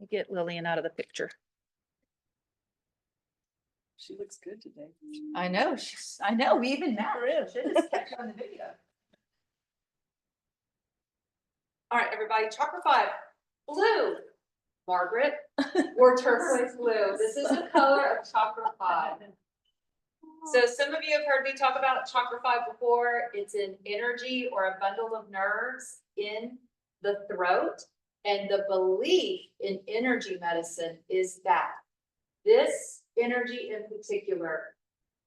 Get Lillian out of the picture. She looks good today. I know, I know, we even met her. She just kept her on the video. All right, everybody, chakra 5, blue. Margaret, or turquoise blue. This is the color of chakra 5. So some of you have heard me talk about chakra 5 before. It's an energy or a bundle of nerves in the throat. And the belief in energy medicine is that this energy in particular,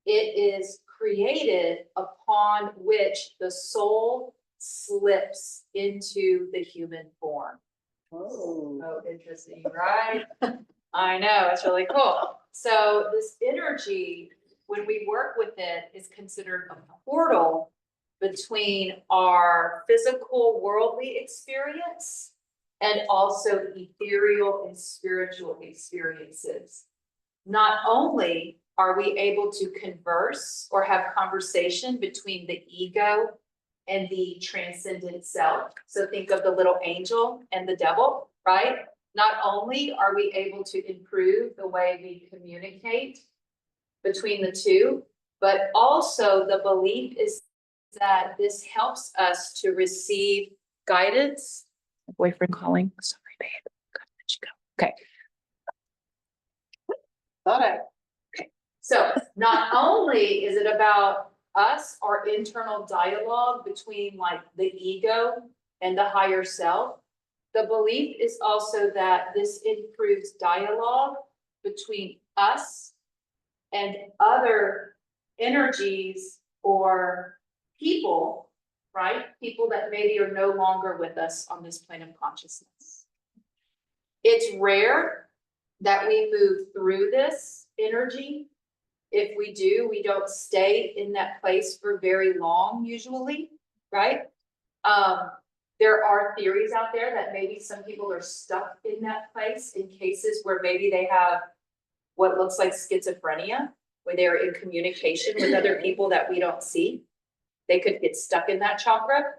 it is created upon which the soul slips into the human form. Oh, interesting, right? I know, it's really cool. So this energy, when we work with it, is considered a portal between our physical worldly experience and also ethereal and spiritual experiences. Not only are we able to converse or have conversation between the ego and the transcendent self. So think of the little angel and the devil, right? Not only are we able to improve the way we communicate between the two, but also the belief is that this helps us to receive guidance. Boyfriend calling. Sorry, babe. Gotta let you go. Okay. Okay. So not only is it about us, our internal dialogue between like the ego and the higher self, the belief is also that this improves dialogue between us and other energies or people, right? People that maybe are no longer with us on this plane of consciousness. It's rare that we move through this energy. If we do, we don't stay in that place for very long, usually, right? There are theories out there that maybe some people are stuck in that place in cases where maybe they have what looks like schizophrenia, where they're in communication with other people that we don't see. They could get stuck in that chakra.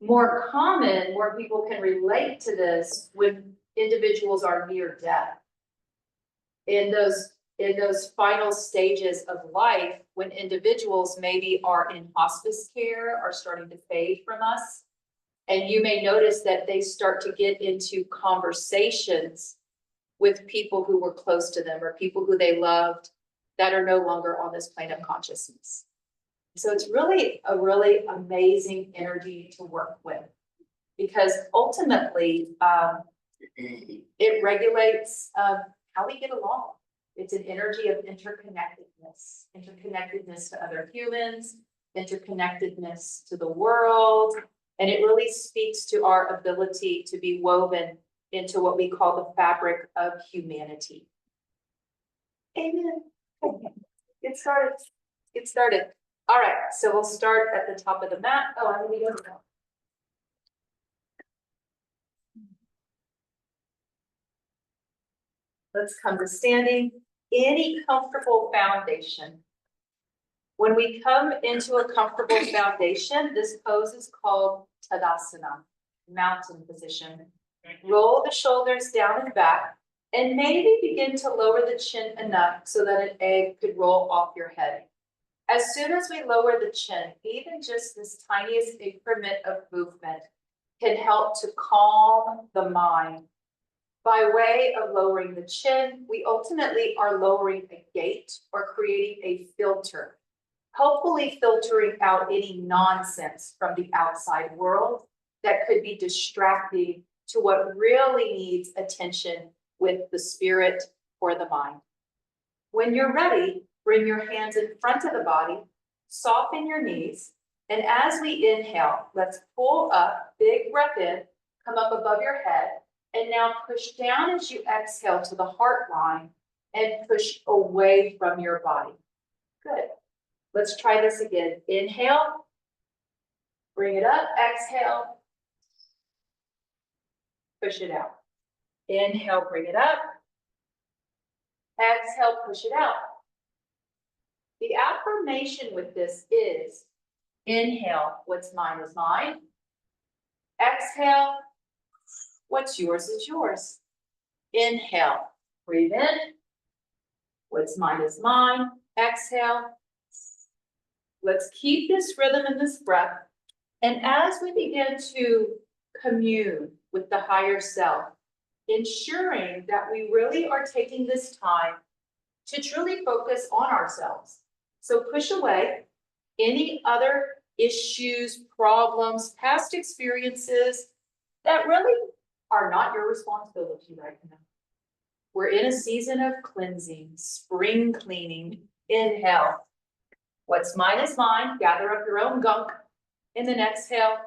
More common, more people can relate to this when individuals are near death. In those final stages of life, when individuals maybe are in hospice care, are starting to fade from us, and you may notice that they start to get into conversations with people who were close to them or people who they loved that are no longer on this plane of consciousness. So it's really a really amazing energy to work with, because ultimately it regulates how we get along. It's an energy of interconnectedness to other humans, interconnectedness to the world, and it really speaks to our ability to be woven into what we call the fabric of humanity. Amen. Get started. Get started. All right, so we'll start at the top of the mat. Oh, I'm gonna go. Let's come to standing. Any comfortable foundation. When we come into a comfortable foundation, this pose is called Tadasana, mountain position. Roll the shoulders down and back, and maybe begin to lower the chin enough so that an egg could roll off your head. As soon as we lower the chin, even just this tiniest increment of movement can help to calm the mind. By way of lowering the chin, we ultimately are lowering a gate or creating a filter, hopefully filtering out any nonsense from the outside world that could be distracting to what really needs attention with the spirit or the mind. When you're ready, bring your hands in front of the body, soften your knees, and as we inhale, let's pull up, big breath in, come up above your head, and now push down as you exhale to the heart line and push away from your body. Good. Let's try this again. Inhale, bring it up, exhale, push it out. Inhale, bring it up, exhale, push it out. The affirmation with this is, inhale, what's mine is mine. Exhale, what's yours is yours. Inhale, breathe in. What's mine is mine. Exhale. Let's keep this rhythm and this breath. And as we begin to commune with the higher self, ensuring that we really are taking this time to truly focus on ourselves. So push away any other issues, problems, past experiences that really are not your responsibility right now. We're in a season of cleansing, spring cleaning. Inhale. What's mine is mine. Gather up your own gunk. And then exhale.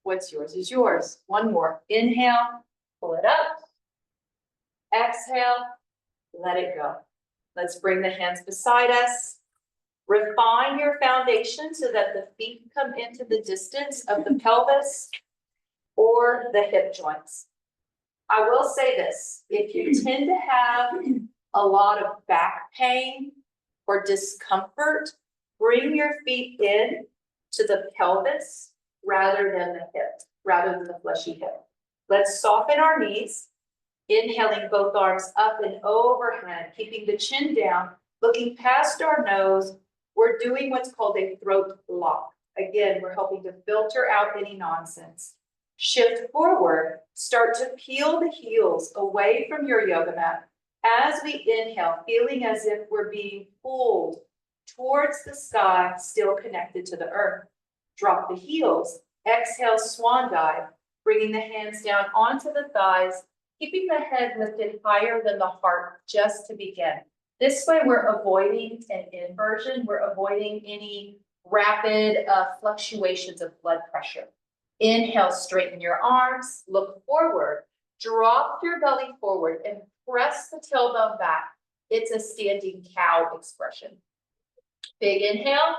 What's yours is yours. One more. Inhale. Pull it up. Exhale. Let it go. Let's bring the hands beside us. Refine your foundation so that the feet come into the distance of the pelvis or the hip joints. I will say this, if you tend to have a lot of back pain or discomfort, bring your feet in to the pelvis rather than the hip, rather than the fleshy hip. Let's soften our knees, inhaling both arms up and overhead, keeping the chin down, looking past our nose. We're doing what's called a throat lock. Again, we're helping to filter out any nonsense. Shift forward, start to peel the heels away from your yoga mat. As we inhale, feeling as if we're being pulled towards the sky, still connected to the earth. Drop the heels, exhale, swan dive, bringing the hands down onto the thighs, keeping the head lifted higher than the heart just to begin. This way we're avoiding an inversion, we're avoiding any rapid fluctuations of blood pressure. Inhale, straighten your arms, look forward, drop your belly forward and press the tailbone back. It's a standing cow expression. Big inhale,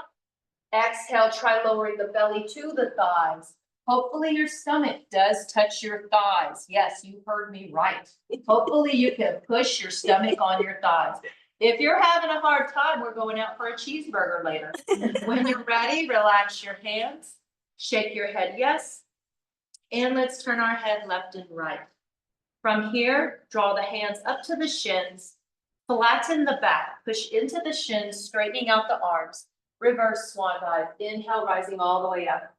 exhale, try lowering the belly to the thighs. Hopefully your stomach does touch your thighs. Yes, you heard me right. Hopefully you can push your stomach on your thighs. If you're having a hard time, we're going out for a cheeseburger later. When you're ready, relax your hands, shake your head yes, and let's turn our head left and right. From here, draw the hands up to the shins, flatten the back, push into the shins, straightening out the arms, reverse swan dive, inhale, rising all the way up.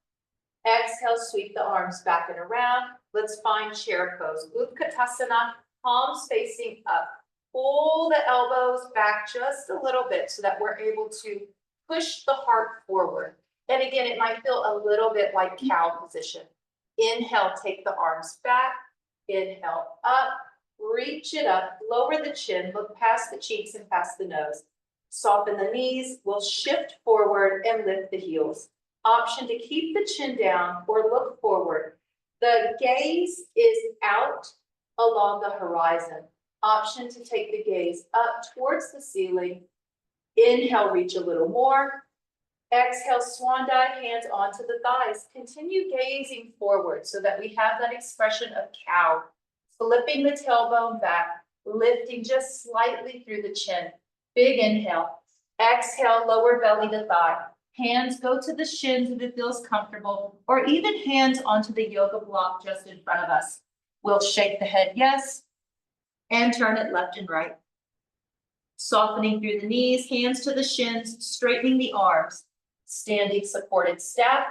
Exhale, sweep the arms back and around. Let's find chair pose. Utkatasana, palms facing up. Pull the elbows back just a little bit so that we're able to push the heart forward. And again, it might feel a little bit like cow position. Inhale, take the arms back. Inhale, up, reach it up, lower the chin, look past the cheeks and past the nose. Soften the knees, we'll shift forward and lift the heels. Option to keep the chin down or look forward. The gaze is out along the horizon. Option to take the gaze up towards the ceiling. Inhale, reach a little more. Exhale, swan dive, hands onto the thighs. Continue gazing forward so that we have that expression of cow. Flipping the tailbone back, lifting just slightly through the chin. Big inhale. Exhale, lower belly to thigh. Hands go to the shins if it feels comfortable, or even hands onto the yoga block just in front of us. We'll shake the head yes, and turn it left and right. Softening through the knees, hands to the shins, straightening the arms. Standing supported staff,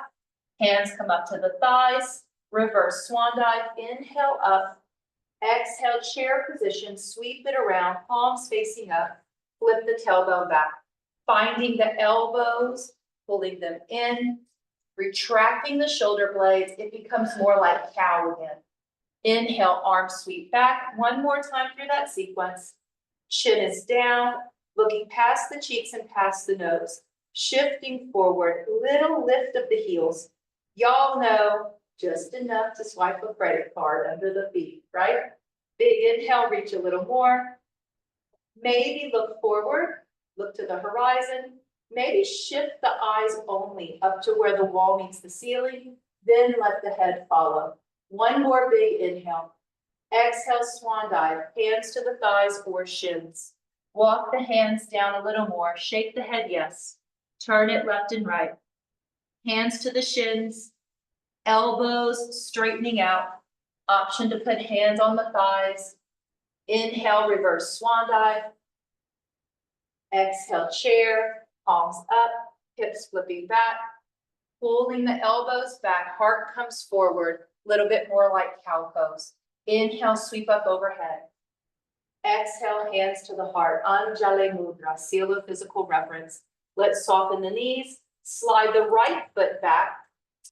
hands come up to the thighs, reverse swan dive, inhale up, exhale, chair position, sweep it around, palms facing up, flip the tailbone back, finding the elbows, pulling them in, retracting the shoulder blades, it becomes more like cow again. Inhale, arms sweep back, one more time through that sequence, chin is down, looking past the cheeks and past the nose. Shifting forward, little lift of the heels. Y'all know just enough to swipe a credit card under the feet, right? Big inhale, reach a little more. Maybe look forward, look to the horizon. Maybe shift the eyes only up to where the wall meets the ceiling, then let the head follow. One more big inhale. Exhale, swan dive, hands to the thighs or shins. Walk the hands down a little more, shake the head yes. Turn it left and right. Hands to the shins, elbows straightening out. Option to put hands on the thighs. Inhale, reverse swan dive. Exhale, chair, palms up, hips flipping back. Pulling the elbows back, heart comes forward, a little bit more like cow pose. Inhale, sweep up overhead. Exhale, hands to the heart. Anjali Mudra, seal of physical reverence. Let's soften the knees, slide the right foot back,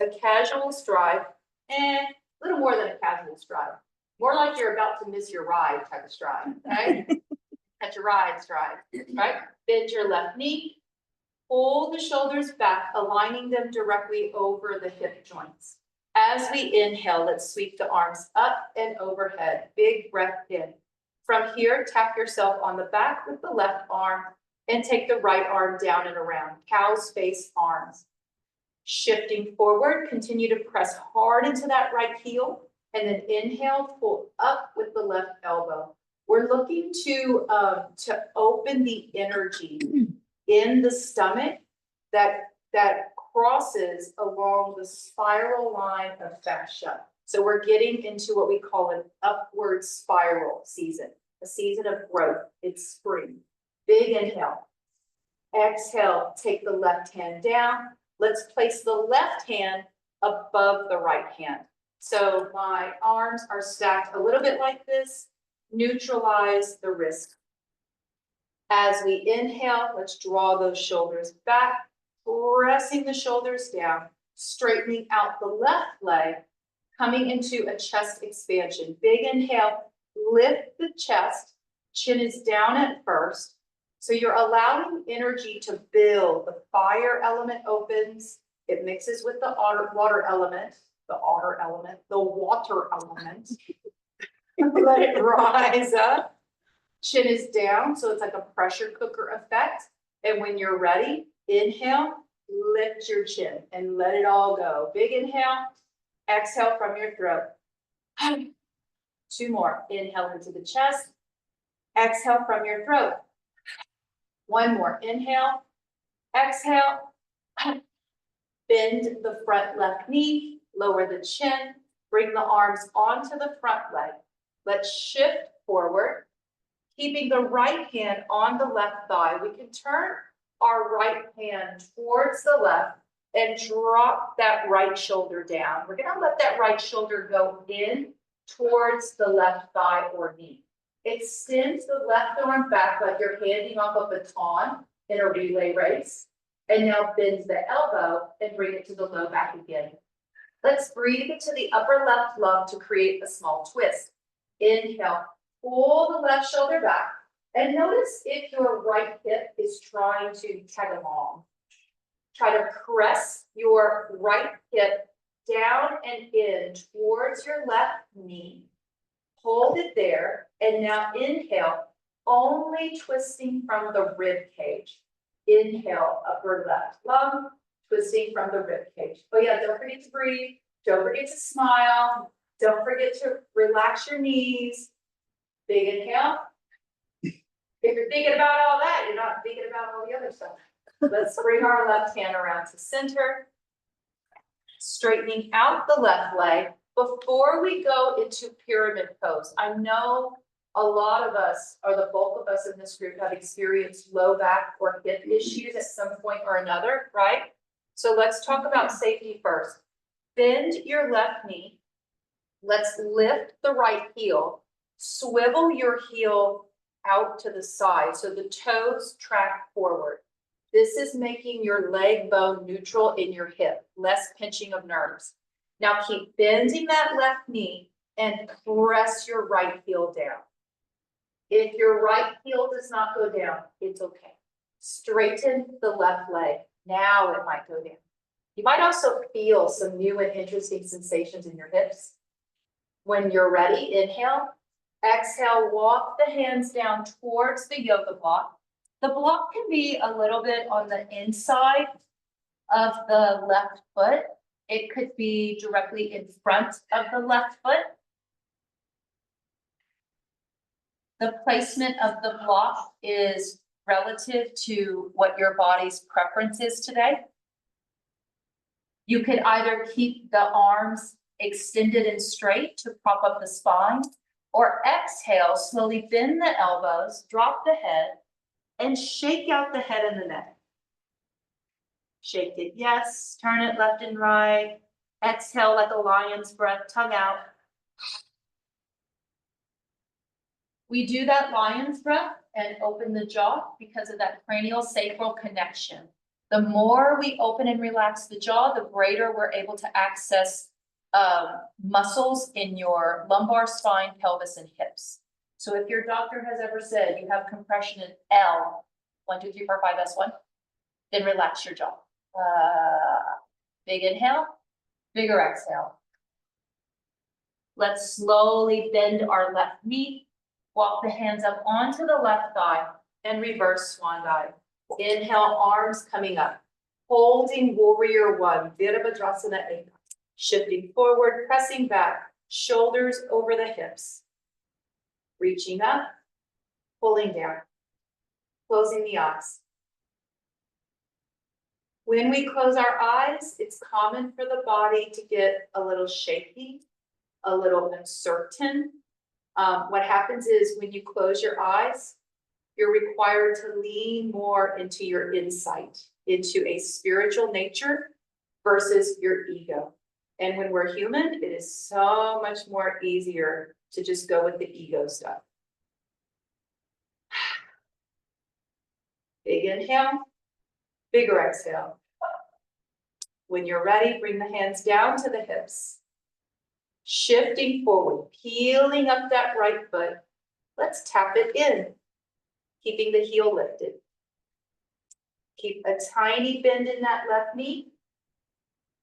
a casual stride, and a little more than a casual stride. More like you're about to miss your ride type of stride, right? Catch a ride stride, right? Bend your left knee, pull the shoulders back, aligning them directly over the hip joints. As we inhale, let's sweep the arms up and overhead. Big breath in. From here, tap yourself on the back with the left arm and take the right arm down and around. Cow's face arms. Shifting forward, continue to press hard into that right heel and then inhale, pull up with the left elbow. We're looking to open the energy in the stomach that crosses along the spiral line of fascia. So we're getting into what we call an upward spiral season, a season of growth. It's spring. Big inhale. Exhale, take the left hand down. Let's place the left hand above the right hand. So my arms are stacked a little bit like this. Neutralize the wrist. As we inhale, let's draw those shoulders back, pressing the shoulders down, straightening out the left leg, coming into a chest expansion. Big inhale, lift the chest, chin is down at first. So you're allowing energy to build. The fire element opens, it mixes with the water element, the water element. Let it rise up. Chin is down, so it's like a pressure cooker effect. And when you're ready, inhale, lift your chin and let it all go. Big inhale, exhale from your throat. 2 more. Inhale into the chest, exhale from your throat. 1 more. Inhale, exhale. Bend the front left knee, lower the chin, bring the arms onto the front leg. Let's shift forward, keeping the right hand on the left thigh. We can turn our right hand towards the left and drop that right shoulder down. We're gonna let that right shoulder go in towards the left thigh or knee. Extend the left arm back like you're handing off a baton in a relay race. And now bend the elbow and bring it to the low back again. Let's breathe into the upper left lung to create a small twist. Inhale, pull the left shoulder back. And notice if your right hip is trying to tag along. Try to press your right hip down and in towards your left knee. Hold it there, and now inhale, only twisting from the rib cage. Inhale, upper left lung, twisting from the rib cage. Oh yeah, don't forget to breathe, don't forget to smile, don't forget to relax your knees. Big inhale. If you're thinking about all that, you're not thinking about all the other stuff. Let's bring our left hand around to center, straightening out the left leg. Before we go into pyramid pose, I know a lot of us, or the bulk of us in this group, have experienced low back or hip issues at some point or another, right? So let's talk about safety first. Bend your left knee. Let's lift the right heel. Swivel your heel out to the side so the toes track forward. This is making your leg bone neutral in your hip, less pinching of nerves. Now keep bending that left knee and press your right heel down. If your right heel does not go down, it's okay. Straighten the left leg. Now it might go down. You might also feel some new and interesting sensations in your hips. When you're ready, inhale, exhale, walk the hands down towards the yoga block. The block can be a little bit on the inside of the left foot. It could be directly in front of the left foot. The placement of the block is relative to what your body's preference is today. You could either keep the arms extended and straight to prop up the spine. Or exhale, slowly bend the elbows, drop the head, and shake out the head and the neck. Shake it, yes. Turn it left and right. Exhale like a lion's breath, tongue out. We do that lion's breath and open the jaw because of that cranial sacral connection. The more we open and relax the jaw, the greater we're able to access muscles in your lumbar spine, pelvis, and hips. So if your doctor has ever said you have compression in L, 1, 2, 3, 4, 5, S1, then relax your jaw. Big inhale, bigger exhale. Let's slowly bend our left knee, walk the hands up onto the left thigh, and reverse swan dive. Inhale, arms coming up, holding warrior one, Virabhadrasana 8. Shifting forward, pressing back, shoulders over the hips. Reaching up, pulling down, closing the eyes. When we close our eyes, it's common for the body to get a little shaky, a little uncertain. What happens is when you close your eyes, you're required to lean more into your insight, into a spiritual nature versus your ego. And when we're human, it is so much more easier to just go with the ego stuff. Big inhale, bigger exhale. When you're ready, bring the hands down to the hips. Shifting forward, peeling up that right foot. Let's tap it in, keeping the heel lifted. Keep a tiny bend in that left knee.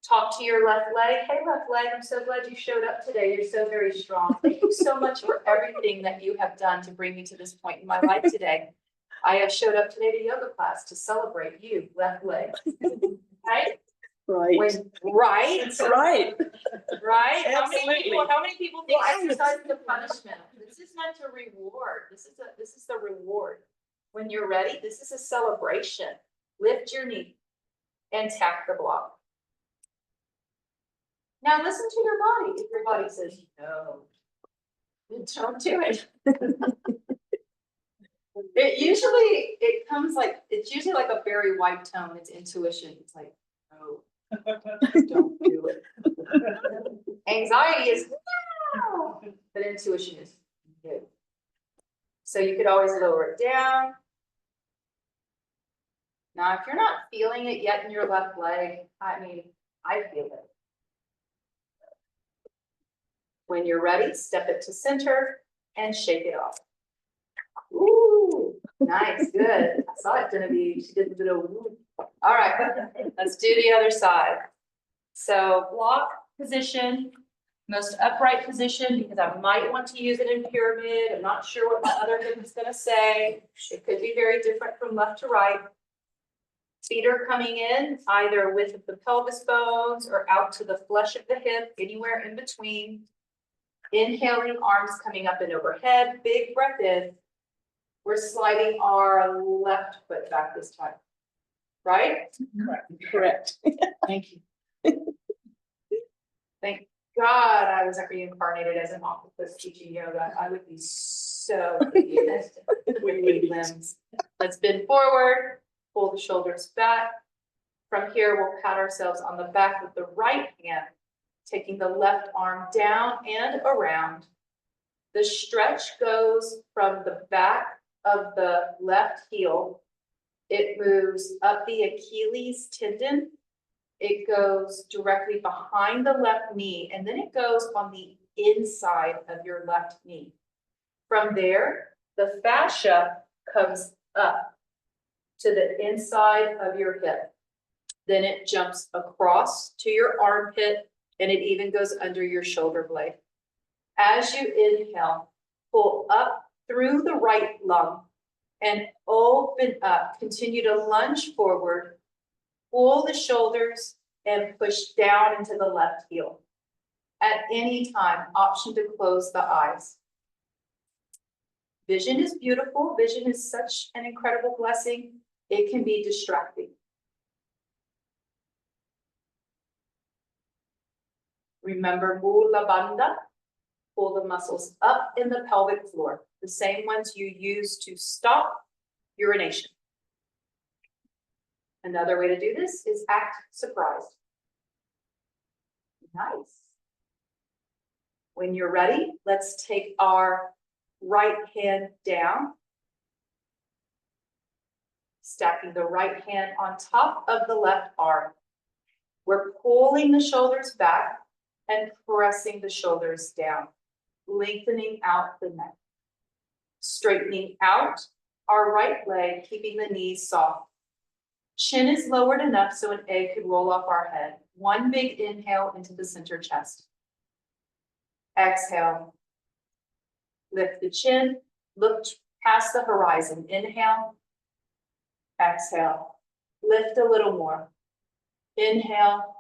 Talk to your left leg. Hey, left leg, I'm so glad you showed up today. You're so very strong. Thank you so much for everything that you have done to bring me to this point in my life today. I have showed up today to yoga class to celebrate you, left leg. Right? Right. Right? Right. Right? Absolutely. How many people think Right. exercise is a punishment? This is meant to reward. This is the reward. When you're ready, this is a celebration. Lift your knee and tap the block. Now listen to your body. If your body says no, then don't do it. It's usually like a very white tone. It's intuition. It's like, no, don't do it. Anxiety is no, but intuition is no. So you could always lower it down. Now, if you're not feeling it yet in your left leg, I feel it. When you're ready, step it to center and shake it off. Ooh, nice, good. I saw it, Genevieve. She did a bit of woo. All right, let's do the other side. So block position, most upright position, because I might want to use it in pyramid. I'm not sure what my other hip is going to say. It could be very different from left to right. Feet are coming in either with the pelvis bones or out to the flesh of the hip, anywhere in between. Inhaling, arms coming up and overhead, big breath in. We're sliding our left foot back this time, right? Correct. Thank you. Thank God I wasn't reincarnated as an octopus teaching yoga. I would be so confused with weak limbs. Let's bend forward, pull the shoulders back. From here, we'll pat ourselves on the back with the right hand, taking the left arm down and around. The stretch goes from the back of the left heel. It moves up the Achilles tendon. It goes directly behind the left knee, and then it goes on the inside of your left knee. From there, the fascia comes up to the inside of your hip. Then it jumps across to your armpit, and it even goes under your shoulder blade. As you inhale, pull up through the right lung and open up. Continue to lunge forward, pull the shoulders, and push down into the left heel. At any time, option to close the eyes. Vision is beautiful. Vision is such an incredible blessing. It can be distracting. Remember Mula Bandha. Pull the muscles up in the pelvic floor, the same ones you use to stop urination. Another way to do this is act surprised. Nice. When you're ready, let's take our right hand down. Stacking the right hand on top of the left arm. We're pulling the shoulders back and pressing the shoulders down, lengthening out the neck. Straightening out our right leg, keeping the knees soft. Chin is lowered enough so an egg could roll off our head. One big inhale into the center chest. Exhale. Lift the chin, look past the horizon. Inhale. Exhale. Lift a little more. Inhale.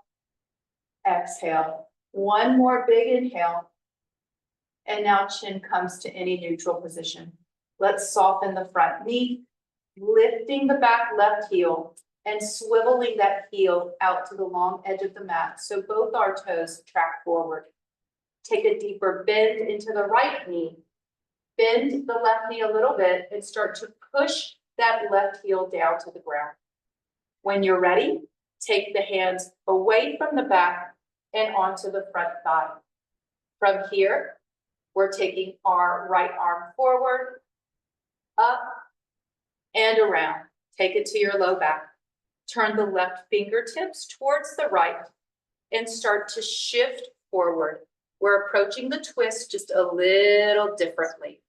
Exhale. One more big inhale. And now chin comes to any neutral position. Let's soften the front knee, lifting the back left heel and swiveling that heel out to the long edge of the mat so both our toes track forward. Take a deeper bend into the right knee. Bend the left knee a little bit and start to push that left heel down to the ground. When you're ready, take the hands away from the back and onto the front thigh. From here, we're taking our right arm forward, up, and around. Take it to your low back. Turn the left fingertips towards the right and start to shift forward. We're approaching the twist just a little differently.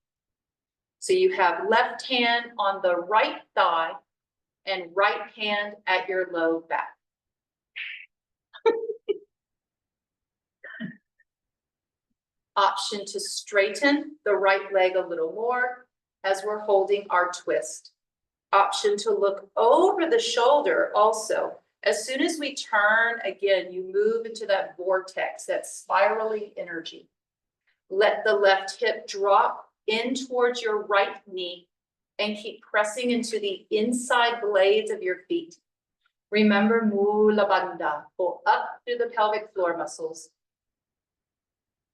So you have left hand on the right thigh and right hand at your low back. Option to straighten the right leg a little more as we're holding our twist. Option to look over the shoulder also. As soon as we turn, again, you move into that vortex, that spiraling energy. Let the left hip drop in towards your right knee and keep pressing into the inside blades of your feet. Remember Mula Bandha. Pull up through the pelvic floor muscles.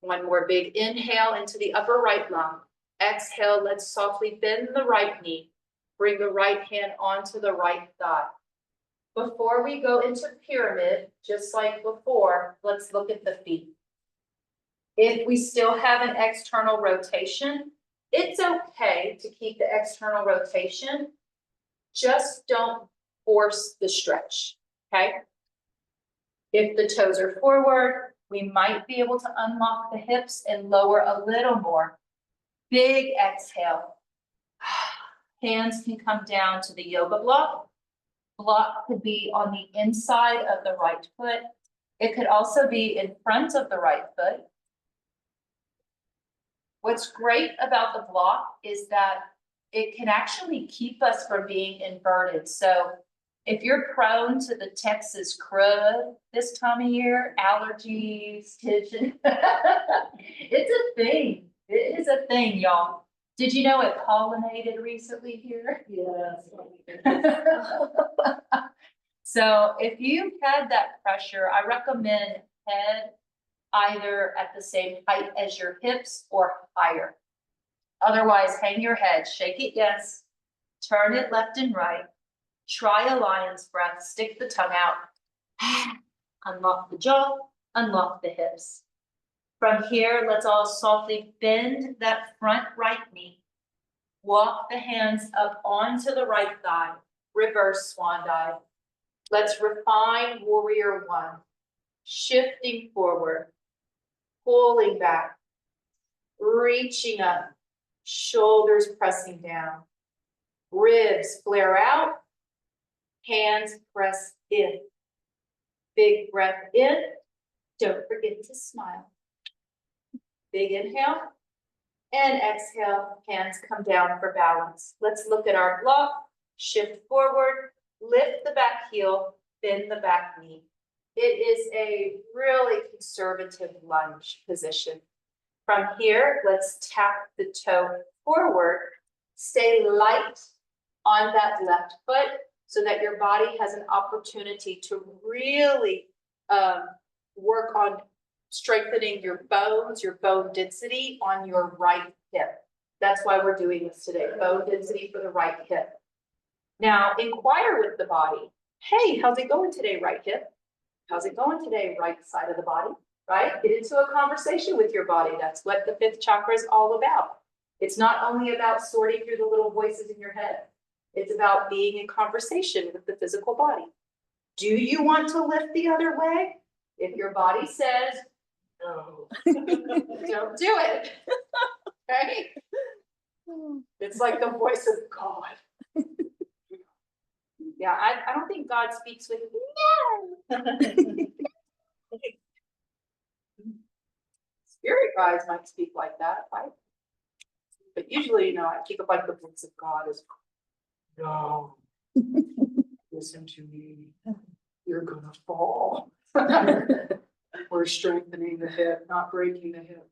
One more big inhale into the upper right lung. Exhale, let's softly bend the right knee. Bring the right hand onto the right thigh. Before we go into pyramid, just like before, let's look at the feet. If we still have an external rotation, it's okay to keep the external rotation. Just don't force the stretch, okay? If the toes are forward, we might be able to unlock the hips and lower a little more. Big exhale. Hands can come down to the yoga block. Block could be on the inside of the right foot. It could also be in front of the right foot. What's great about the block is that it can actually keep us from being inverted. So if you're prone to the Texas crud this time of year, allergies, tension, it's a thing. It is a thing, y'all. Did you know it pollinated recently here? Yes. So if you've had that pressure, I recommend head either at the same height as your hips or higher. Otherwise, hang your head, shake it yes, turn it left and right, try a lion's breath, stick the tongue out, unlock the jaw, unlock the hips. From here, let's all softly bend that front right knee. Walk the hands up onto the right thigh, reverse swan dive. Let's refine warrior one. Shifting forward, pulling back, reaching up, shoulders pressing down. Ribs flare out, hands press in. Big breath in, don't forget to smile. Big inhale and exhale, hands come down for balance. Let's look at our block, shift forward, lift the back heel, bend the back knee. It is a really conservative lunge position. From here, let's tap the toe forward, stay light on that left foot so that your body has an opportunity to really work on strengthening your bones, your bone density on your right hip. That's why we're doing this today, bone density for the right hip. Now, inquire with the body. Hey, how's it going today, right hip? How's it going today, right side of the body, right? Get into a conversation with your body. That's what the fifth chakra is all about. It's not only about sorting through the little voices in your head. It's about being in conversation with the physical body. Do you want to lift the other leg? If your body says, no, don't do it, right? It's like the voice of God. Yeah, I don't think God speaks with no. Spirit guides might speak like that, right? But usually, I keep it like the voice of God is, no, listen to me, you're gonna fall. We're strengthening the hip, not breaking the hip.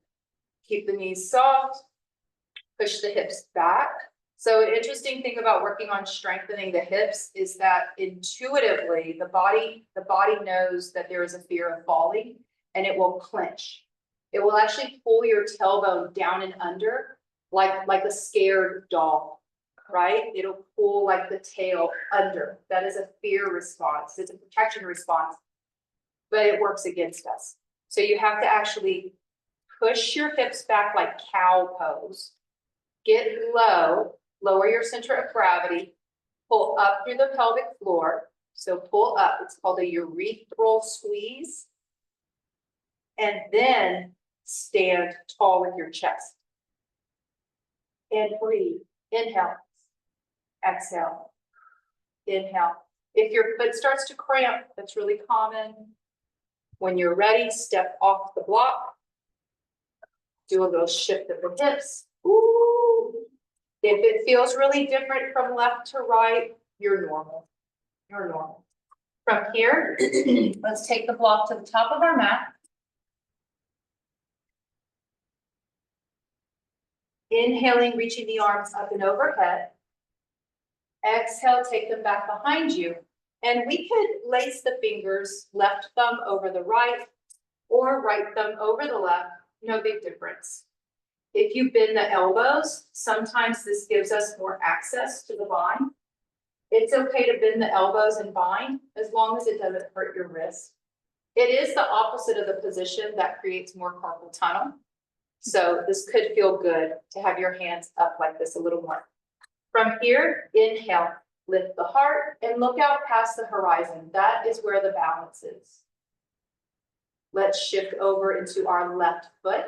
Keep the knees soft, push the hips back. So an interesting thing about working on strengthening the hips is that intuitively, the body knows that there is a fear of falling and it will clench. It will actually pull your tailbone down and under like a scared dog, right? It'll pull like the tail under. That is a fear response. It's a protection response, but it works against us. So you have to actually push your hips back like cow pose. Get low, lower your center of gravity, pull up through the pelvic floor. So pull up, it's called a urethral squeeze. And then stand tall with your chest. And breathe, inhale, exhale, inhale. If your foot starts to cramp, that's really common. When you're ready, step off the block. Do a little shift of the hips. Ooh. If it feels really different from left to right, you're normal. You're normal. From here, let's take the block to the top of our mat. Inhaling, reaching the arms up and overhead. Exhale, take them back behind you. And we could lace the fingers, left thumb over the right or right thumb over the left, no big difference. If you bend the elbows, sometimes this gives us more access to the bind. It's okay to bend the elbows and bind as long as it doesn't hurt your wrist. It is the opposite of the position that creates more carpal tunnel. So this could feel good to have your hands up like this a little more. From here, inhale, lift the heart and look out past the horizon. That is where the balance is. Let's shift over into our left foot.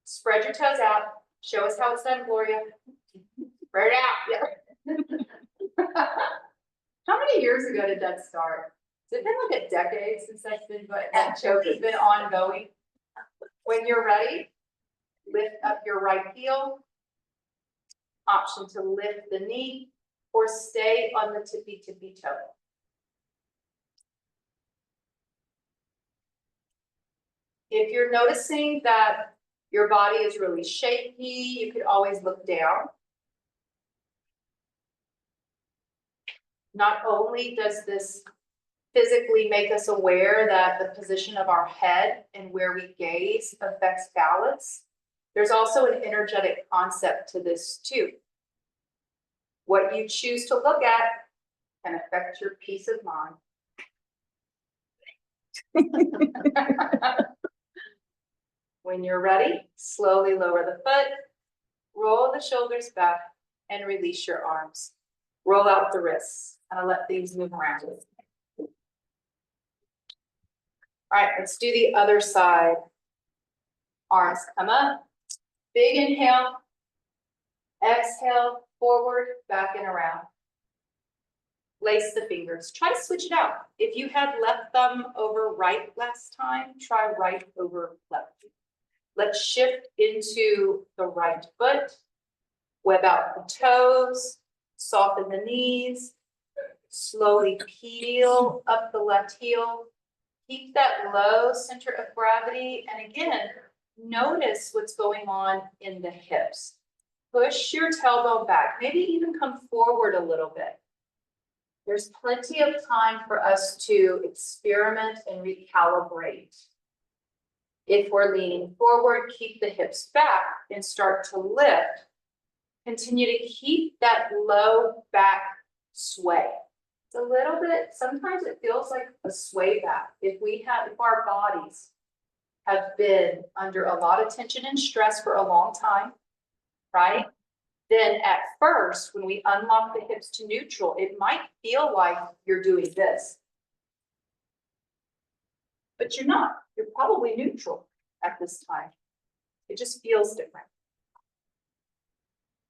Spread your toes out. Show us how it's done, Gloria. Spread it out. Yeah. How many years ago did that start? Has it been like a decade since that's been, but that joke has been ongoing? When you're ready, lift up your right heel. Option to lift the knee or stay on the tippy toe. If you're noticing that your body is really shaky, you could always look down. Not only does this physically make us aware that the position of our head and where we gaze affects balance, there's also an energetic concept to this too. What you choose to look at can affect your peace of mind. When you're ready, slowly lower the foot, roll the shoulders back, and release your arms. Roll out the wrists, and I'll let things move around. All right, let's do the other side. Arms come up, big inhale, exhale, forward, back and around. Lace the fingers, try to switch it out. If you had left thumb over right last time, try right over left. Let's shift into the right foot, web out the toes, soften the knees, slowly peel up the left heel. Keep that low center of gravity. And again, notice what's going on in the hips. Push your tailbone back, maybe even come forward a little bit. There's plenty of time for us to experiment and recalibrate. If we're leaning forward, keep the hips back and start to lift. Continue to keep that low back sway. It's a little bit, sometimes it feels like a sway back. If our bodies have been under a lot of tension and stress for a long time, right? Then at first, when we unlock the hips to neutral, it might feel like you're doing this. But you're not. You're probably neutral at this time. It just feels different.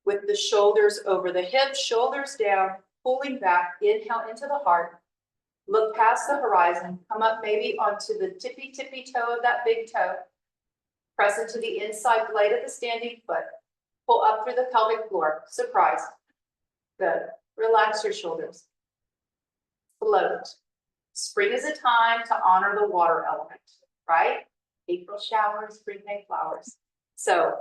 With the shoulders over the hips, shoulders down, pulling back, inhale into the heart. Look past the horizon, come up maybe onto the tippy toe of that big toe. Press into the inside blade of the standing foot. Pull up through the pelvic floor. Surprise. Good. Relax your shoulders. Float. Spring is a time to honor the water element, right? April showers, spring May flowers. So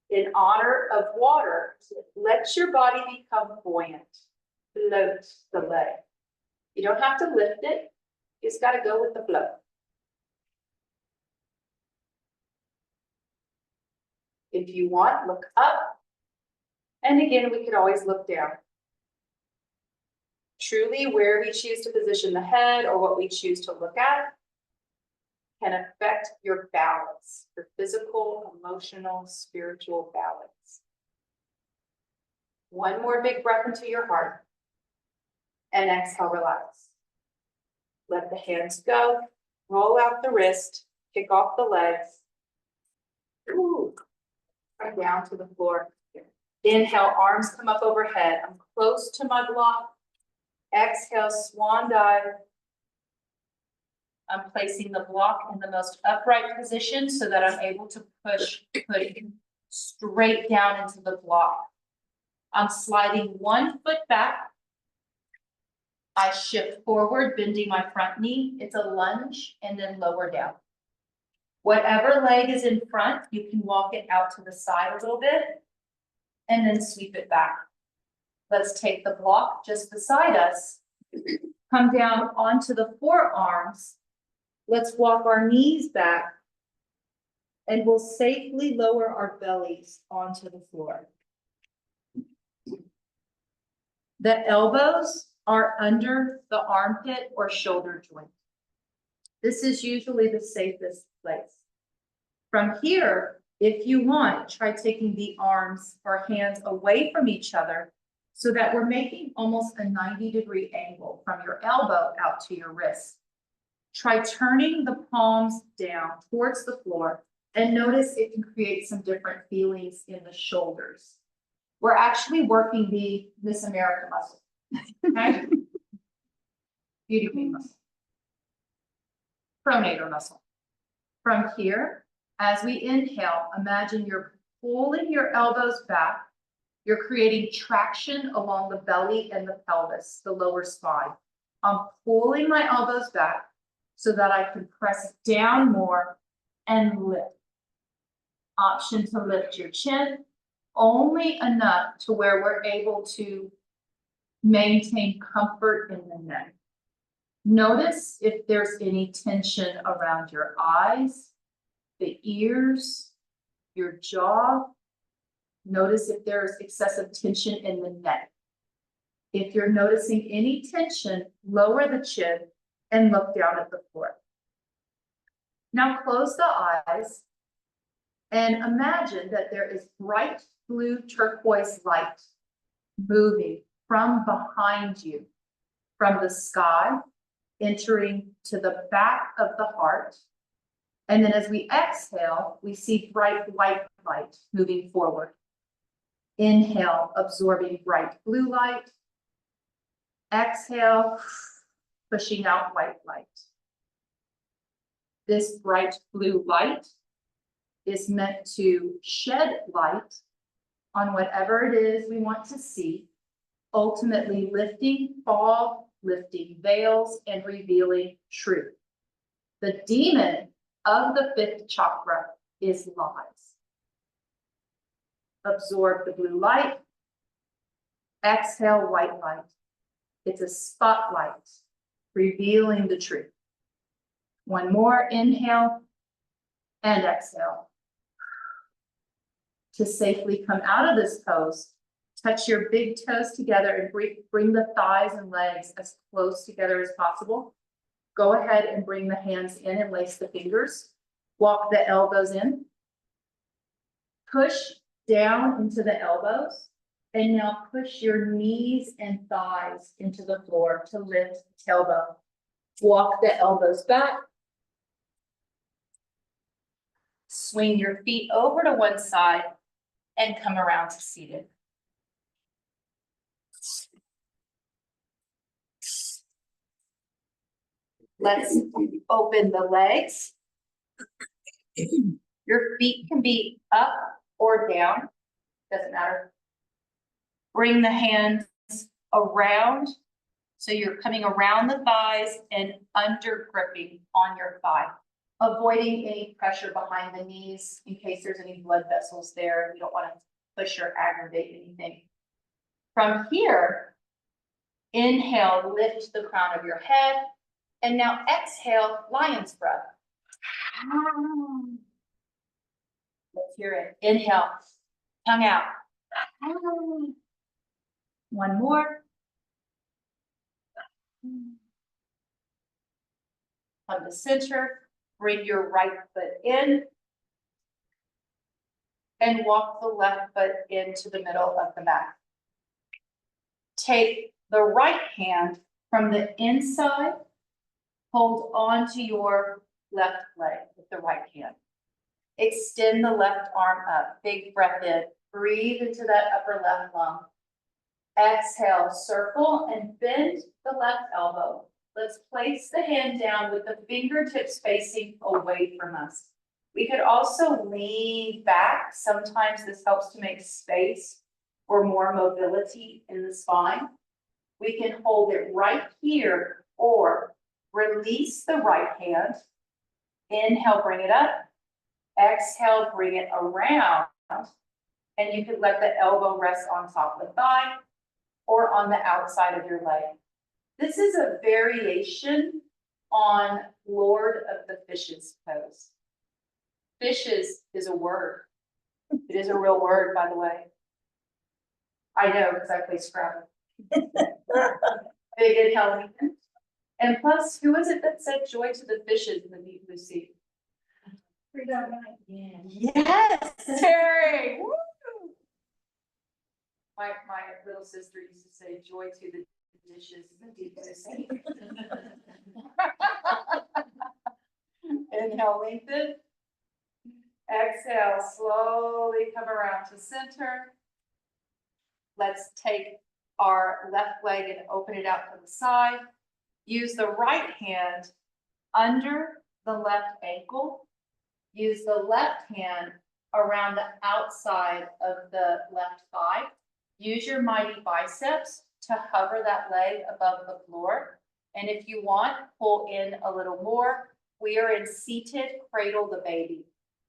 in honor of water, let your body become buoyant. Float the leg. You don't have to lift it. You just got to go with the flow. If you want, look up. And again, we could always look down. Truly, where we choose to position the head or what we choose to look at can affect your balance, your physical, emotional, spiritual balance. One more big breath into your heart. And exhale, relax. Let the hands go. Roll out the wrist. Kick off the legs. Ooh. Come down to the floor. Inhale, arms come up overhead. I'm close to my block. Exhale, swan dive. I'm placing the block in the most upright position so that I'm able to put it straight down into the block. I'm sliding one foot back. I shift forward, bending my front knee. It's a lunge and then lower down. Whatever leg is in front, you can walk it out to the side a little bit and then sweep it back. Let's take the block just beside us, come down onto the forearms. Let's walk our knees back and we'll safely lower our bellies onto the floor. The elbows are under the armpit or shoulder joint. This is usually the safest place. From here, if you want, try taking the arms or hands away from each other so that we're making almost a 90-degree angle from your elbow out to your wrist. Try turning the palms down towards the floor and notice it can create some different feelings in the shoulders. We're actually working the Miss America muscle, okay? Beauty queen muscle. Pronator muscle. From here, as we inhale, imagine you're pulling your elbows back. You're creating traction along the belly and the pelvis, the lower spine. I'm pulling my elbows back so that I can press down more and lift. Option to lift your chin only enough to where we're able to maintain comfort in the neck. Notice if there's any tension around your eyes, the ears, your jaw. Notice if there's excessive tension in the neck. If you're noticing any tension, lower the chin and look down at the floor. Now close the eyes and imagine that there is bright blue turquoise light moving from behind you, from the sky, entering to the back of the heart. And then as we exhale, we see bright white light moving forward. Inhale, absorbing bright blue light. Exhale, pushing out white light. This bright blue light is meant to shed light on whatever it is we want to see, ultimately lifting fog, lifting veils, and revealing truth. The demon of the fifth chakra is lies. Absorb the blue light. Exhale white light. It's a spotlight revealing the truth. One more, inhale. and exhale. To safely come out of this pose, touch your big toes together and bring the thighs and legs as close together as possible. Go ahead and bring the hands in and lace the fingers. Walk the elbows in. Push down into the elbows. And now push your knees and thighs into the floor to lift the tailbone. Walk the elbows back. Swing your feet over to one side and come around to seated. Let's open the legs. Your feet can be up or down, doesn't matter. Bring the hands around, so you're coming around the thighs and under gripping on your thigh, avoiding any pressure behind the knees in case there's any blood vessels there. You don't want to push or aggravate anything. From here, inhale, lift the crown of your head, and now exhale, lion's breath. Let's hear it. Inhale, tongue out. One more. Come to center, bring your right foot in, and walk the left foot into the middle of the mat. Take the right hand from the inside, hold on to your left leg with the right hand. Extend the left arm up, big breath in, breathe into that upper left lung. Exhale, circle and bend the left elbow. Let's place the hand down with the fingertips facing away from us. We could also lean back. Sometimes this helps to make space for more mobility in the spine. We can hold it right here or release the right hand. Inhale, bring it up. Exhale, bring it around. And you could let the elbow rest on top of the thigh or on the outside of your leg. This is a variation on Lord of the Fishes pose. Fishes is a word. It is a real word, by the way. I know, because I play Scrabble. Big inhale. And plus, who is it that said joy to the fishes in the deep blue sea? Yeah. Yes, Terry. Woo! My little sister used to say joy to the dishes in the deep blue sea. Inhale, lengthen. Exhale, slowly come around to center. Let's take our left leg and open it out to the side. Use the right hand under the left ankle. Use the left hand around the outside of the left thigh. Use your mighty biceps to hover that leg above the floor. And if you want, pull in a little more. We are in seated cradle the baby.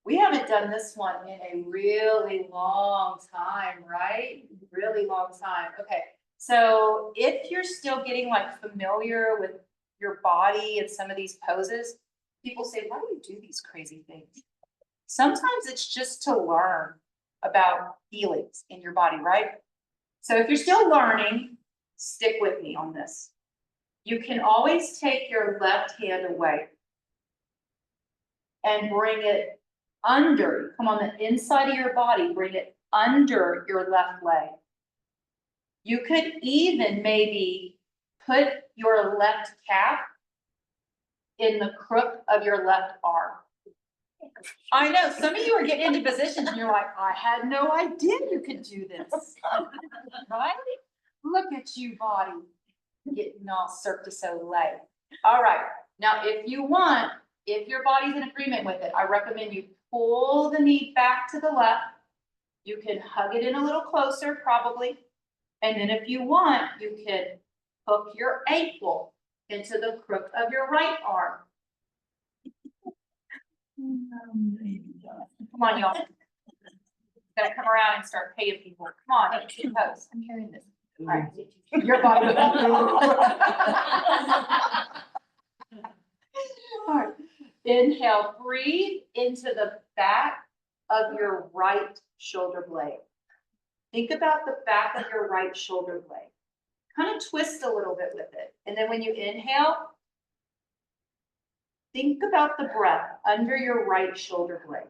We haven't done this one in a really long time, right? Really long time. Okay, so if you're still getting like familiar with your body and some of these poses, people say, why do you do these crazy things? Sometimes it's just to learn about feelings in your body, right? So if you're still learning, stick with me on this. You can always take your left hand away and bring it under, come on the inside of your body, bring it under your left leg. You could even maybe put your left calf in the crook of your left arm. I know, some of you are getting into positions and you're like, I had no idea you could do this. Right? Look at you, body, getting all Cirque du Soleil. All right, now if you want, if your body's in agreement with it, I recommend you pull the knee back to the left. You can hug it in a little closer, probably. And then if you want, you can hook your ankle into the crook of your right arm. Come on, y'all. Gotta come around and start paying people. Come on, pose. I'm hearing this. All right, your body. All right. Inhale, breathe into the back of your right shoulder blade. Think about the back of your right shoulder blade. Kind of twist a little bit with it. And then when you inhale, think about the breath under your right shoulder blade.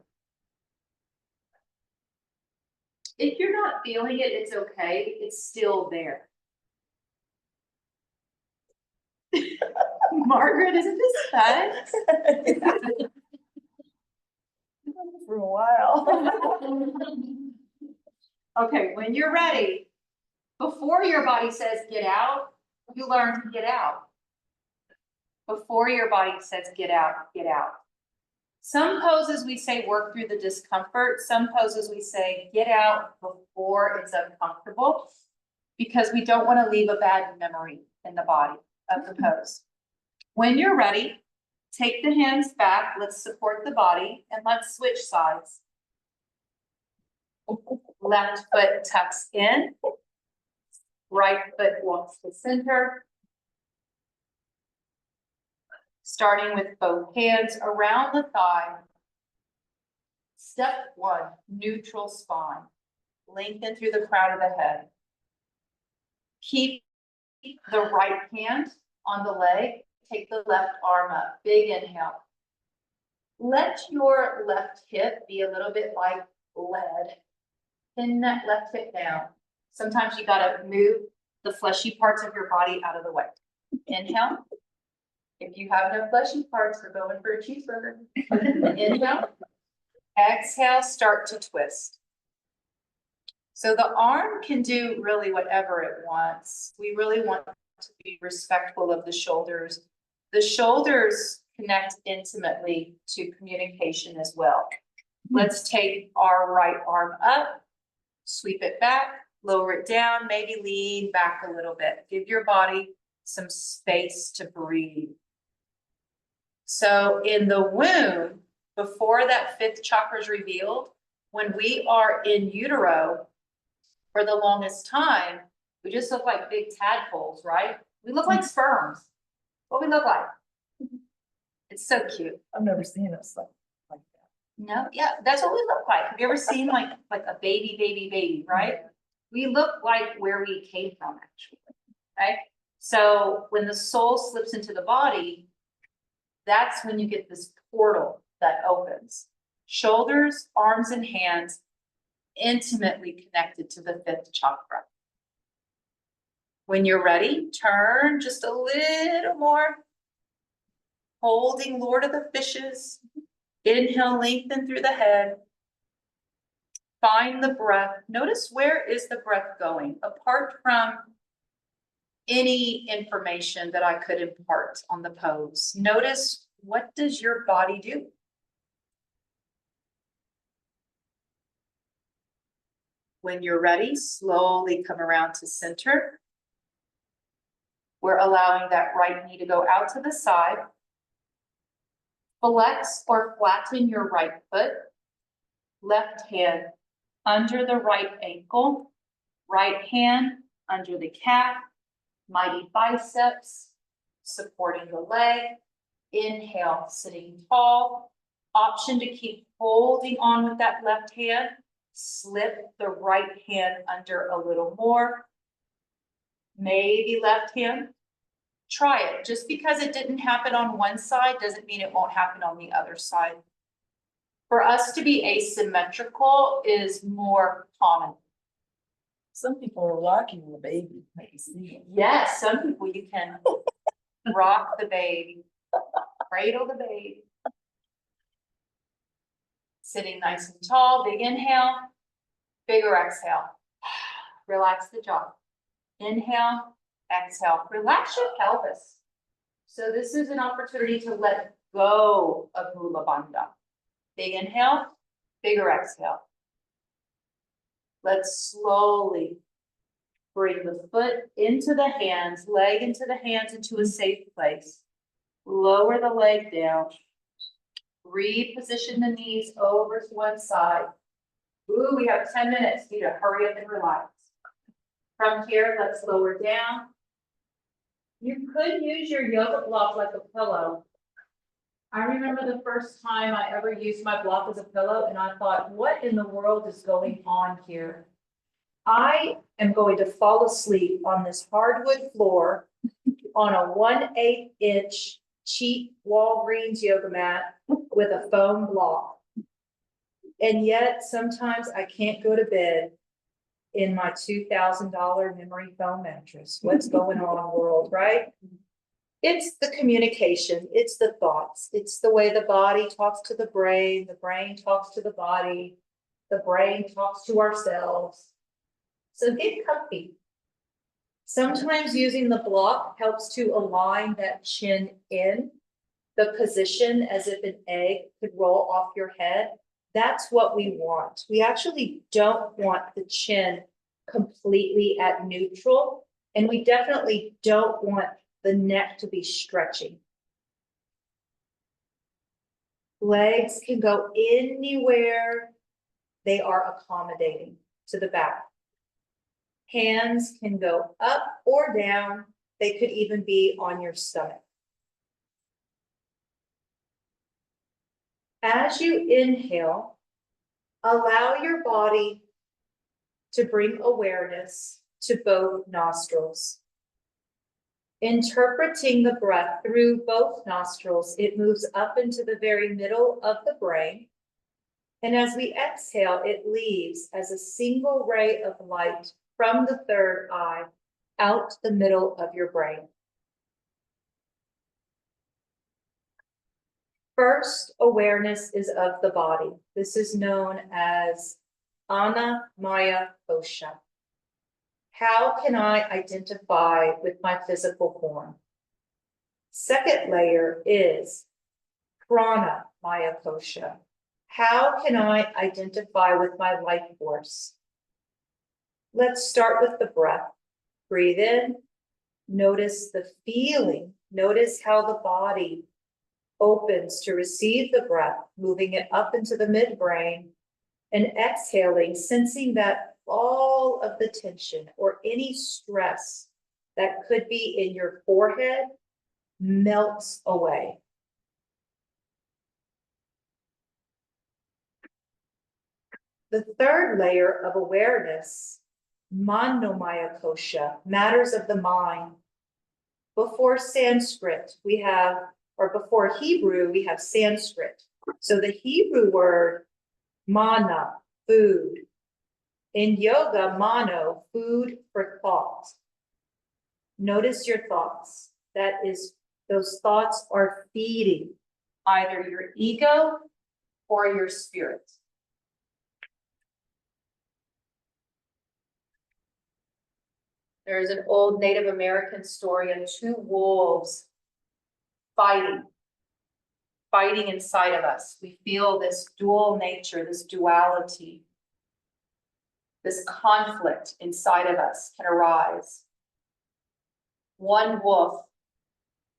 If you're not feeling it, it's okay. It's still there. Margaret, isn't this fun? For a while. Okay, when you're ready, before your body says get out, you learn to get out. Before your body says get out, get out. Some poses we say work through the discomfort. Some poses we say get out before it's uncomfortable, because we don't want to leave a bad memory in the body of the pose. When you're ready, take the hands back. Let's support the body and let's switch sides. Left foot tucks in. Right foot walks to center. Starting with both hands around the thigh. Step 1, neutral spine. Lengthen through the crown of the head. Keep the right hand on the leg. Take the left arm up. Big inhale. Let your left hip be a little bit like lead. Pin that left hip down. Sometimes you gotta move the fleshy parts of your body out of the way. Inhale. If you have no fleshy parts, we're going for a cheeseburger. Inhale. Exhale, start to twist. So the arm can do really whatever it wants. We really want to be respectful of the shoulders. The shoulders connect intimately to communication as well. Let's take our right arm up, sweep it back, lower it down, maybe lean back a little bit. Give your body some space to breathe. So in the womb, before that 5th chakra is revealed, when we are in utero, for the longest time, we just look like big tadpoles, right? We look like sperms. What we look like. It's so cute. I've never seen us like that. No, yeah, that's what we look like. Have you ever seen like a baby, right? We look like where we came from, actually, okay? So when the soul slips into the body, that's when you get this portal that opens. Shoulders, arms, and hands intimately connected to the 5th chakra. When you're ready, turn just a little more. Holding Lord of the Fishes. Inhale, lengthen through the head. Find the breath. Notice, where is the breath going? Apart from any information that I could impart on the pose, notice, what does your body do? When you're ready, slowly come around to center. We're allowing that right knee to go out to the side. Flex or flatten your right foot. Left hand under the right ankle. Right hand under the calf. Mighty biceps, supporting the leg. Inhale, sitting tall. Option to keep holding on with that left hand. Slip the right hand under a little more. Maybe left hand. Try it. Just because it didn't happen on one side doesn't mean it won't happen on the other side. For us to be asymmetrical is more common. Some people are rocking the baby. I can see it. Yes, some people you can rock the baby, cradle the baby. Sitting nice and tall, big inhale, bigger exhale. Relax the jaw. Inhale, exhale. Relax your pelvis. So this is an opportunity to let go of Mula Bandha. Big inhale, bigger exhale. Let's slowly bring the foot into the hands, leg into the hands, into a safe place. Lower the leg down. Reposition the knees over to one side. Ooh, we have 10 minutes. You need to hurry up and relax. From here, let's lower down. You could use your yoga block like a pillow. I remember the first time I ever used my block as a pillow and I thought, what in the world is going on here? I am going to fall asleep on this hardwood floor on a 1/8 inch cheap Walgreens yoga mat with a foam block. And yet sometimes I can't go to bed in my $2,000 memory foam mattress. What's going on, world, right? It's the communication, it's the thoughts, it's the way the body talks to the brain talks to the body, the brain talks to ourselves. So get comfy. Sometimes using the block helps to align that chin in, the position as if an egg could roll off your head. That's what we want. We actually don't want the chin completely at neutral, and we definitely don't want the neck to be stretching. Legs can go anywhere they are accommodating to the back. Hands can go up or down. They could even be on your stomach. As you inhale, allow your body to bring awareness to both nostrils. Interpreting the breath through both nostrils, it moves up into the very middle of the brain. And as we exhale, it leaves as a single ray of light from the third eye out the middle of your brain. First, awareness is of the body. This is known as Annamaya Kosha. How can I identify with my physical form? Second layer is Prana Maya Kosha. How can I identify with my life force? Let's start with the breath. Breathe in. Notice the feeling. Notice how the body opens to receive the breath, moving it up into the midbrain, and exhaling, sensing that all of the tension or any stress that could be in your forehead melts away. The third layer of awareness, Manomaya Kosha, matters of the mind. Before Sanskrit, we have, or before Hebrew, we have Sanskrit. So the Hebrew word, mana, food. In yoga, mano, food for thought. Notice your thoughts. That is, those thoughts are feeding either your ego or your spirit. There's an old Native American story of two wolves fighting inside of us. We feel this dual nature, this duality, this conflict inside of us can arise. One wolf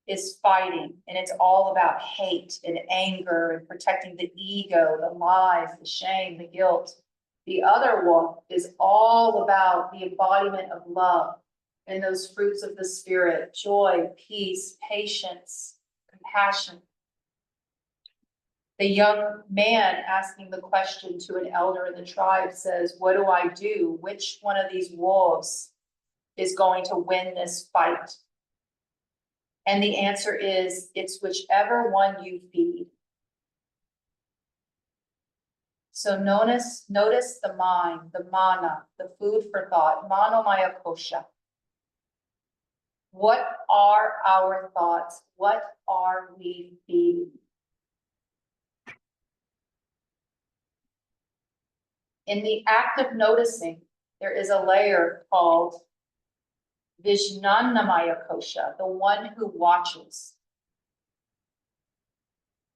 is fighting, and it's all about hate and anger and protecting the ego, the lies, the shame, the guilt. The other wolf is all about the embodiment of love and those fruits of the spirit, joy, peace, patience, compassion. The young man asking the question to an elder in the tribe says, what do I do? Which one of these wolves is going to win this fight? And the answer is, it's whichever one you feed. So notice the mind, the mana, the food for thought, manomaya kosha. What are our thoughts? What are we feeding? In the act of noticing, there is a layer called Vijnanamaya Kosha, the one who watches.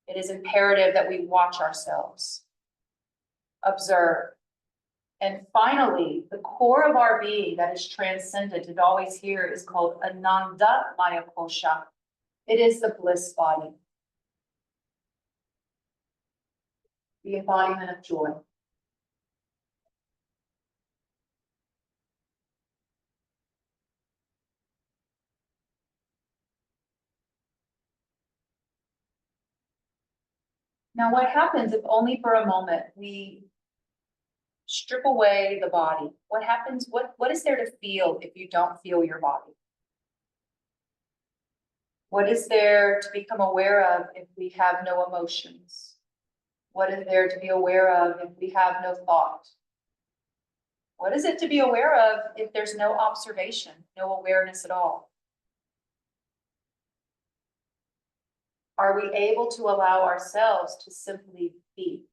It is imperative that we watch ourselves, observe. And finally, the core of our being that is transcendent and always here is called Ananda Maya Kosha. It is the bliss body, the embodiment of joy. Now, what happens if only for a moment we strip away the body? What happens? What is there to feel if you don't feel your body? What is there to become aware of if we have no emotions? What is there to be aware of if we have no thought? What is it to be aware of if there's no observation, no awareness at all? Are we able to allow ourselves to simply be?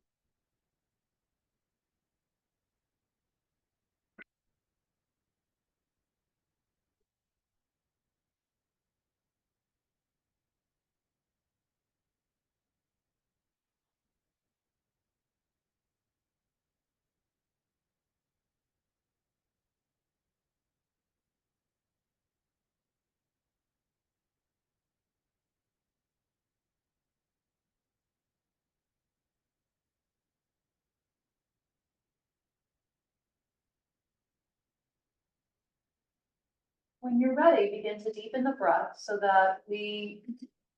When you're ready, begin to deepen the breath so that we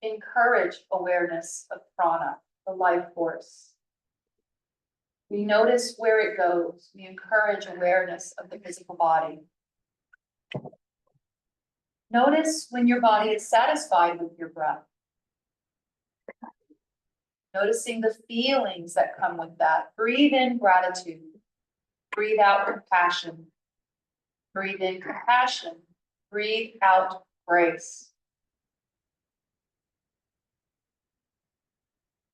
encourage awareness of prana, the life force. We notice where it goes. We encourage awareness of the physical body. Notice when your body is satisfied with your breath. Noticing the feelings that come with that. Breathe in gratitude. Breathe out compassion. Breathe in compassion. Breathe out grace.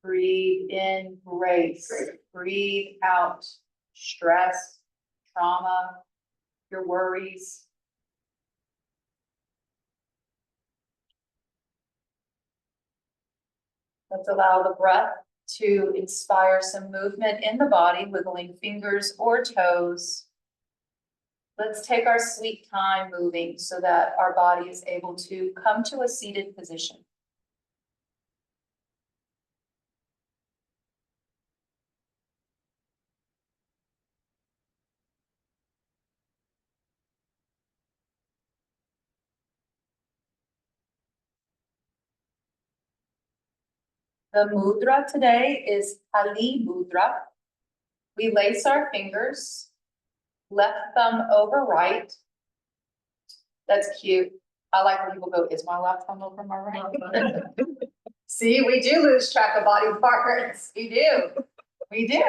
Breathe in grace. Breathe out stress, trauma, your worries. Let's allow the breath to inspire some movement in the body, wiggling fingers or toes. Let's take our sweet time moving so that our body is able to come to a seated position. The mudra today is Kali Mudra. We lace our fingers, left thumb over right. That's cute. I like when people go, is my left thumb over my right? See, we do lose track of body parts. We do. We do.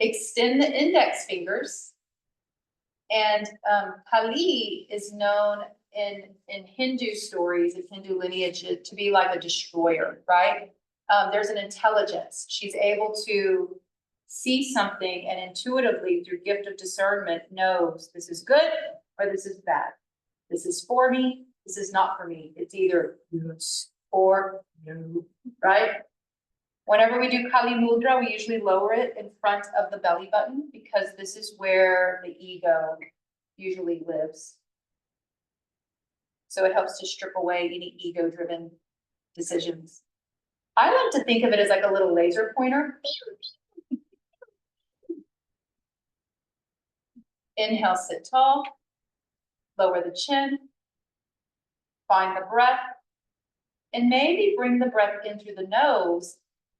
Extend the index fingers. And Kali is known in Hindu stories, in Hindu lineage, to be like a destroyer, right? There's an intelligence. She's able to see something and intuitively, through gift of discernment, knows this is good or this is bad. This is for me. This is not for me. It's either yes or no, right? Whenever we do Kali Mudra, we usually lower it in front of the belly button because this is where the ego usually lives. So it helps to strip away any ego-driven decisions. I like to think of it as like a little laser pointer. Inhale, sit tall, lower the chin, find the breath, and maybe bring the breath in through the nose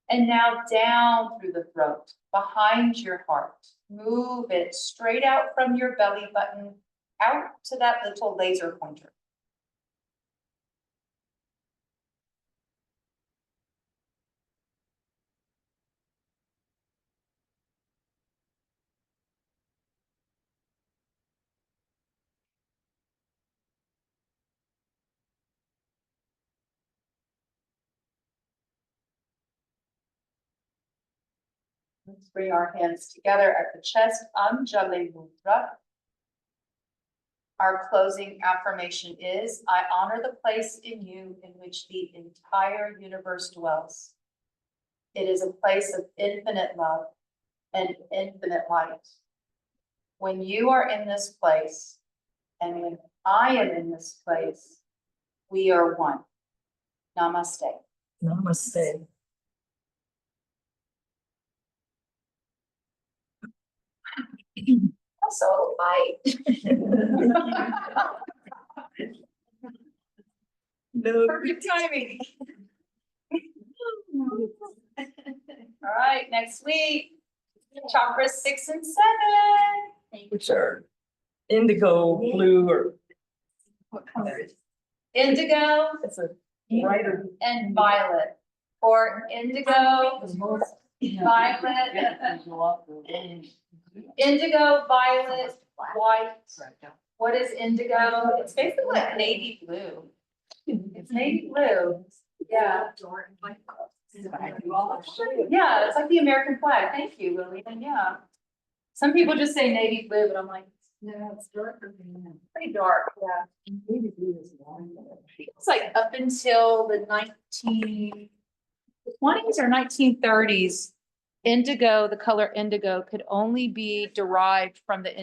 and now down through the throat, behind your heart. Move it straight out from your belly button, out to that little laser pointer. Let's bring our hands together at the chest, Anjali Mudra. Our closing affirmation is, I honor the place in you in which the entire universe dwells. It is a place of infinite love and infinite light. When you are in this place, and when I am in this place, we are one. Namaste. Namaste. So light. No. Perfect timing. All right, next week, chakras 6 and 7. Which are indigo, blue, or What color is it? Indigo it's a brighter. and violet, or indigo, violet, indigo, violet, white. What is indigo? It's basically like navy blue. It's navy blue. Yeah. Yeah, it's like the American flag. Thank you, Lillian. Yeah. Some people just say navy blue, but I'm like, no, it's darker than that. Pretty dark, yeah. It's like up until the 1920s or 1930s, indigo, the color indigo could only be derived from the